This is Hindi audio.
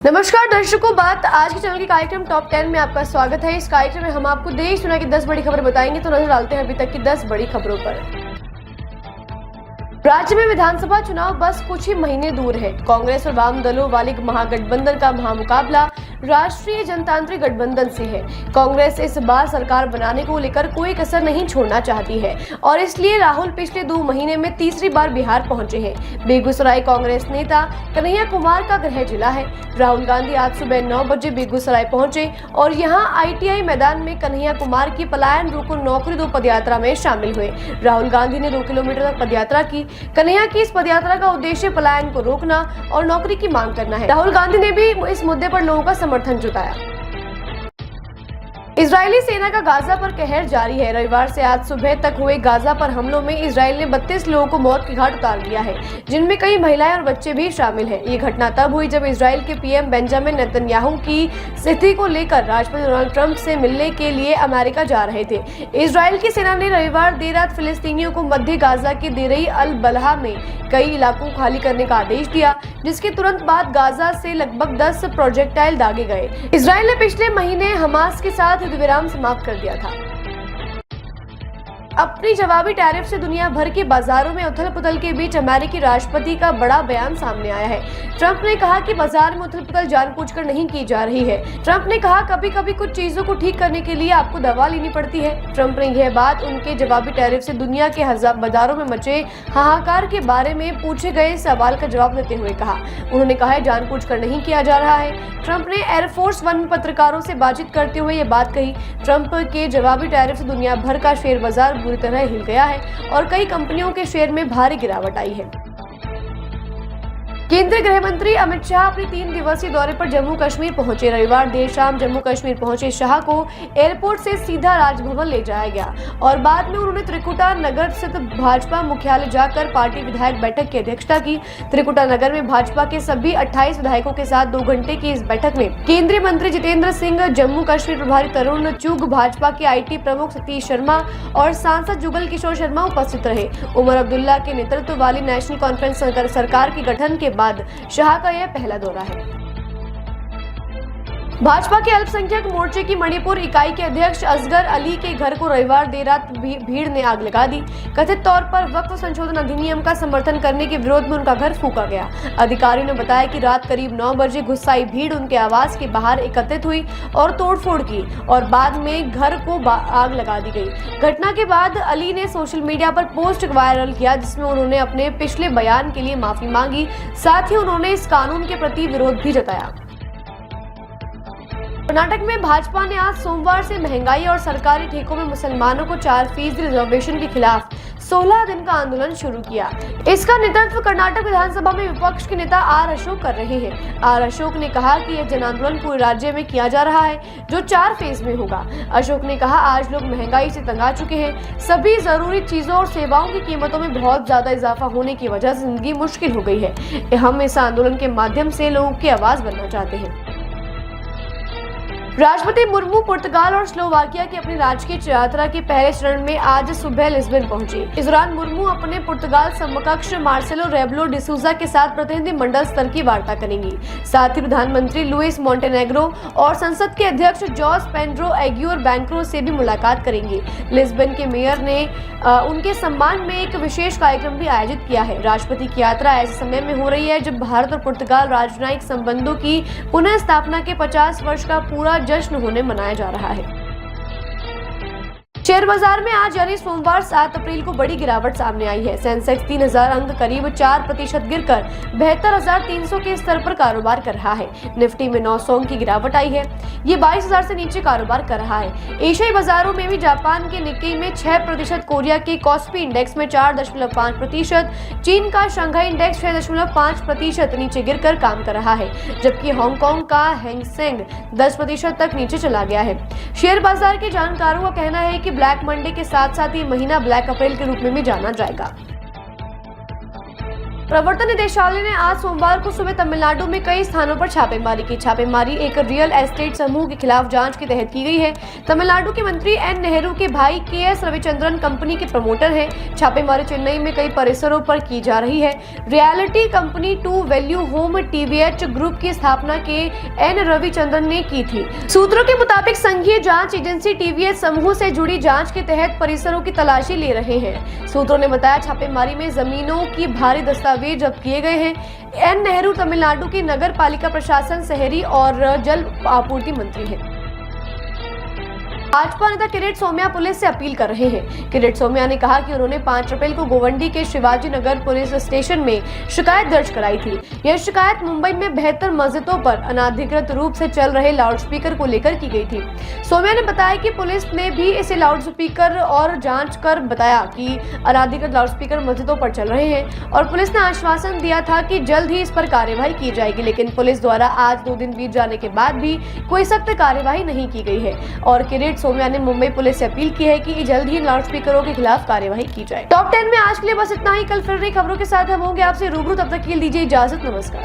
नमस्कार दर्शकों, बात आज के चैनल के कार्यक्रम टॉप 10 में आपका स्वागत है। इस कार्यक्रम में हम आपको देश दुनिया की 10 बड़ी खबर बताएंगे। तो नजर डालते हैं अभी तक की 10 बड़ी खबरों पर। राज्य में विधानसभा चुनाव बस कुछ ही महीने दूर है। कांग्रेस और वाम दलों वाले महागठबंधन का महामुकाबला राष्ट्रीय जनतांत्रिक गठबंधन से है। कांग्रेस इस बार सरकार बनाने को लेकर कोई कसर नहीं छोड़ना चाहती है और इसलिए राहुल पिछले 2 महीने में तीसरी बार बिहार पहुंचे हैं। बेगूसराय कांग्रेस नेता कन्हैया कुमार का गृह जिला है। राहुल गांधी आज सुबह 9 बजे बेगूसराय पहुंचे और यहां ITI मैदान में कन्हैया कुमार की पलायन रोको नौकरी दो पदयात्रा में शामिल हुए। राहुल गांधी ने 2 किलोमीटर तक पदयात्रा की। कन्हैया की इस पदयात्रा का उद्देश्य पलायन को रोकना और नौकरी की मांग करना है। राहुल गांधी ने भी इस मुद्दे पर लोगों का समर्थन जुटाया। इजरायली सेना का गाजा पर कहर जारी है। रविवार से आज सुबह तक हुए गाजा पर हमलों में इजराइल ने 32 लोगों को मौत के घाट उतार दिया है, जिनमें कई महिलाएं और बच्चे भी शामिल हैं। ये घटना तब हुई जब इजराइल के PM बेंजामिन नेतन्याहू की स्थिति को लेकर राष्ट्रपति डोनाल्ड ट्रंप से मिलने के लिए अमेरिका जा रहे थे। इजराइल की सेना ने रविवार देर रात फिलिस्तीनियों को मध्य गाजा के देरई अल बलहा में कई इलाकों को खाली करने का आदेश दिया, जिसके तुरंत बाद गाजा से लगभग 10 प्रोजेक्टाइल दागे गए। इजराइल ने पिछले महीने हमास के साथ युद्ध विराम समाप्त कर दिया था। अपनी जवाबी टैरिफ से दुनिया भर के बाजारों में उथल-पुथल के बीच अमेरिकी राष्ट्रपति का बड़ा बयान सामने आया है। ट्रंप ने कहा कि बाजार में उथल-पुथल जानबूझकर नहीं की जा रही है। ट्रंप ने कहा, कभी-कभी कुछ चीजों को ठीक करने के लिए आपको दवा लेनी पड़ती है। ट्रंप ने यह बात उनके जवाबी टैरिफ से दुनिया के बाजारों में मचे हाहाकार के बारे में पूछे गए सवाल का जवाब देते हुए कहा। उन्होंने कहा, जानबूझकर नहीं किया जा रहा है। ट्रंप ने एयरफोर्स 1 में पत्रकारों से बातचीत करते हुए ये बात कही। ट्रंप के जवाबी टैरिफ से दुनिया भर का शेयर बाजार बुरी तरह हिल गया है और कई कंपनियों के शेयर में भारी गिरावट आई है। केंद्रीय गृह मंत्री अमित शाह अपने 3 दिवसीय दौरे पर जम्मू कश्मीर पहुंचे। रविवार देर शाम जम्मू कश्मीर पहुंचे शाह को एयरपोर्ट से सीधा राजभवन ले जाया गया और बाद में उन्होंने त्रिकुटा नगर स्थित भाजपा मुख्यालय जाकर पार्टी विधायक बैठक की अध्यक्षता की। त्रिकुटा नगर में भाजपा के सभी 28 विधायकों के साथ 2 घंटे की इस बैठक में केंद्रीय मंत्री जितेंद्र सिंह, जम्मू कश्मीर प्रभारी तरुण चुग, भाजपा के IT प्रमुख सतीश शर्मा और सांसद जुगल किशोर शर्मा उपस्थित रहे। उमर अब्दुल्ला के नेतृत्व वाली नेशनल कॉन्फ्रेंस सरकार के गठन के बाद शाह का यह पहला दौरा है। भाजपा के अल्पसंख्यक मोर्चे की मणिपुर इकाई के अध्यक्ष असगर अली के घर को रविवार देर रात भीड़ ने आग लगा दी। कथित तौर पर वक्फ संशोधन अधिनियम का समर्थन करने के विरोध में उनका घर फूंका गया। अधिकारियों ने बताया कि रात करीब 9 बजे गुस्साई भीड़ उनके आवास के बाहर एकत्रित हुई और तोड़फोड़ की और बाद में घर को आग लगा दी गई। घटना के बाद अली ने सोशल मीडिया पर पोस्ट वायरल किया, जिसमें उन्होंने अपने पिछले बयान के लिए माफी मांगी। साथ ही उन्होंने इस कानून के प्रति विरोध भी जताया। कर्नाटक में भाजपा ने आज सोमवार से महंगाई और सरकारी ठेकों में मुसलमानों को 4% रिजर्वेशन के खिलाफ 16 दिन का आंदोलन शुरू किया। इसका नेतृत्व कर्नाटक विधानसभा में विपक्ष के नेता R अशोक कर रहे हैं। R अशोक ने कहा कि यह जन आंदोलन पूरे राज्य में किया जा रहा है, जो 4 फेज में होगा। अशोक ने कहा, आज लोग महंगाई से तंग आ चुके हैं। सभी जरूरी चीजों और सेवाओं की कीमतों में बहुत ज्यादा इजाफा होने की वजह से जिंदगी मुश्किल हो गई है। हम इस आंदोलन के माध्यम से लोगों की आवाज बनना चाहते हैं। राष्ट्रपति मुर्मू पुर्तगाल और स्लोवाकिया की अपनी राजकीय यात्रा के पहले चरण में आज सुबह लिस्बन पहुंची। इस दौरान मुर्मू अपने पुर्तगाल समकक्ष मार्सेलो रेबलो डिसूजा के साथ प्रतिनिधि मंडल स्तर की वार्ता करेंगी। साथ ही प्रधानमंत्री लुइस मोंटेनेग्रो और संसद के अध्यक्ष जॉस पेड्रो एग्यूर बैंक्रो से भी मुलाकात करेंगी। लिस्बन के मेयर ने उनके सम्मान में एक विशेष कार्यक्रम भी आयोजित किया है। राष्ट्रपति की यात्रा ऐसे समय में हो रही है जब भारत और पुर्तगाल राजनयिक संबंधों की पुनः स्थापना के 50 वर्ष का पूरा जश्न होने मनाया जा रहा है। शेयर बाजार में आज यानी सोमवार 7 अप्रैल को बड़ी गिरावट सामने आई है। सेंसेक्स 3000 अंक करीब 4% गिरकर 72,300 के स्तर पर कारोबार कर रहा है। निफ्टी में 900 अंक की गिरावट आई है। ये 22,000 से नीचे कारोबार कर रहा है। एशियाई बाजारों में भी जापान के निक्केई में 6%, कोरिया के कॉस्पी इंडेक्स में 4.5%, चीन का शंघाई इंडेक्स 6.5% नीचे गिरकर काम कर रहा है, जबकि हांगकांग का हैंगसेंग 10% तक नीचे चला गया है। शेयर बाजार के जानकारों का कहना है कि ब्लैक मंडे के साथ साथ ये महीना ब्लैक अप्रैल के रूप में भी जाना जाएगा। प्रवर्तन निदेशालय ने आज सोमवार को सुबह तमिलनाडु में कई स्थानों पर छापेमारी की। छापेमारी एक रियल एस्टेट समूह के खिलाफ जांच के तहत की गई है। तमिलनाडु के मंत्री एन नेहरू के भाई के.एस. रविचंद्रन कंपनी के प्रमोटर हैं। छापेमारी चेन्नई में कई परिसरों पर की जा रही है। Reality company true value home TVH group की स्थापना के एन रविचंद्रन ने की थी। सूत्रों के मुताबिक संघीय जांच एजेंसी टीवीएच समूह से जुड़ी जांच के तहत परिसरों की तलाशी ले रहे हैं। सूत्रों ने बताया छापेमारी में जमीनों की भारी दस्तावेज जब्त किए गए हैं। एन नेहरू तमिलनाडु की नगर पालिका प्रशासन, शहरी और जल आपूर्ति मंत्री हैं। भाजपा नेता किरीट सोमैया पुलिस से अपील कर रहे हैं। किरीट सोमैया ने कहा कि उन्होंने 5 अप्रैल को गोवंडी के शिवाजी नगर पुलिस स्टेशन में शिकायत दर्ज कराई थी। यह शिकायत मुंबई में बेहतर मस्जिदों पर अनाधिकृत रूप से चल रहे लाउडस्पीकर को लेकर की गई थी। सोमैया ने बताया कि पुलिस ने भी इसे लाउडस्पीकर और जांच कर बताया कि अनाधिकृत लाउडस्पीकर मस्जिदों पर चल रहे हैं और पुलिस ने आश्वासन दिया था कि जल्द ही इस पर कार्यवाही की जाएगी, लेकिन पुलिस द्वारा आज 2 दिन बीत जाने के बाद भी कोई सख्त कार्यवाही नहीं की गई है। और किरीट सोमैया ने मुंबई पुलिस से अपील की है कि जल्द ही लाउडस्पीकरों के खिलाफ कार्यवाही की जाए। टॉप 10 में आज के लिए बस इतना ही। कल फिर नई खबरों के साथ हम होंगे आपसे रूबरू। तब तक के लिए दीजिए इजाजत। नमस्कार।